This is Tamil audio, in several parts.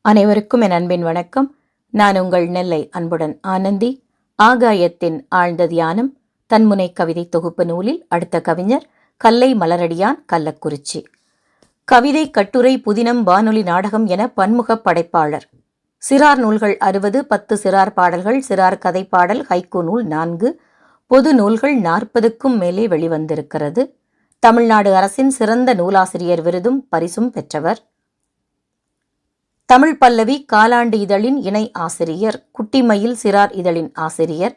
அனைவருக்கும் என் அன்பின் வணக்கம். நான் உங்கள் நெல்லை அன்புடன் ஆனந்தி. ஆகாயத்தின் ஆழ்ந்த தியானம் தன்முனை கவிதை தொகுப்பு நூலில் அடுத்த கவிஞர் கல்லை மலரடியான், கள்ளக்குறிச்சி. கவிதை, கட்டுரை, புதினம், வானொலி, நாடகம் என பன்முக படைப்பாளர். சிறார் நூல்கள் 60, 10 சிறார் பாடல்கள், சிறார் கதைப்பாடல், ஹைக்கூ நூல் 4, பொது நூல்கள் 40க்கும் மேலே வெளிவந்திருக்கிறது. தமிழ்நாடு அரசின் சிறந்த நூலாசிரியர் விருதும் பரிசும் பெற்றவர். தமிழ் பல்லவி காலாண்டு இதழின் இணை ஆசிரியர், குட்டிமயில் சிறார் இதழின் ஆசிரியர்,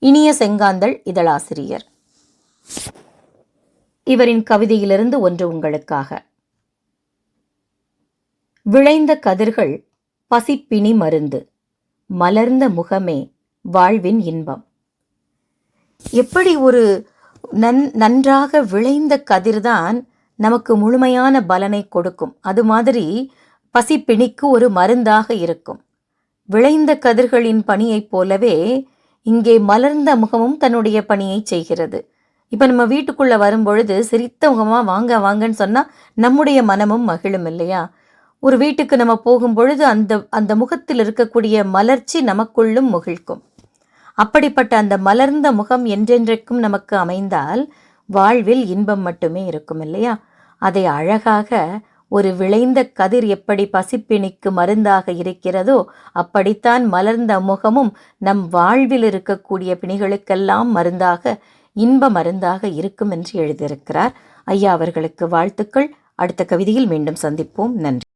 இனிய செங்காந்தள் இதழாசிரியர். இவரின் கவிதையிலிருந்து ஒன்று உங்களுக்காக. விளைந்த கதிர்கள் பசிப்பிணி மருந்து, மலர்ந்த முகமே வாழ்வின் இன்பம். எப்படி ஒரு நன்றாக விளைந்த கதிர்தான் நமக்கு முழுமையான பலனை கொடுக்கும். அது மாதிரி பசிப்பிணிக்கு ஒரு மருந்தாக இருக்கும். விளைந்த கதிர்களின் பணியைப் போலவே இங்கே மலர்ந்த முகமும் தன்னுடைய பணியை செய்கிறது. இப்போ நம்ம வீட்டுக்குள்ளே வரும்பொழுது சிரித்த முகமாக வாங்க வாங்கன்னு சொன்னால் நம்முடைய மனமும் மகிழும் இல்லையா? ஒரு வீட்டுக்கு நம்ம போகும் பொழுது அந்த முகத்தில் இருக்கக்கூடிய மலர்ச்சி நமக்குள்ளும் மகிழ்க்கும். அப்படிப்பட்ட அந்த மலர்ந்த முகம் என்றென்றைக்கும் நமக்கு அமைந்தால் வாழ்வில் இன்பம் மட்டுமே இருக்கும் இல்லையா? அதை அழகாக ஒரு விளைந்த கதிர் எப்படி பசிப்பிணிக்கு மருந்தாக இருக்கிறதோ அப்படித்தான் மலர்ந்த முகமும் நம் வாழ்வில் இருக்கக்கூடிய பிணிகளுக்கெல்லாம் மருந்தாக, இன்ப மருந்தாக இருக்கும் என்று எழுதியிருக்கிறார். ஐயா அவர்களுக்கு வாழ்த்துக்கள். அடுத்த கவிதையில் மீண்டும் சந்திப்போம். நன்றி.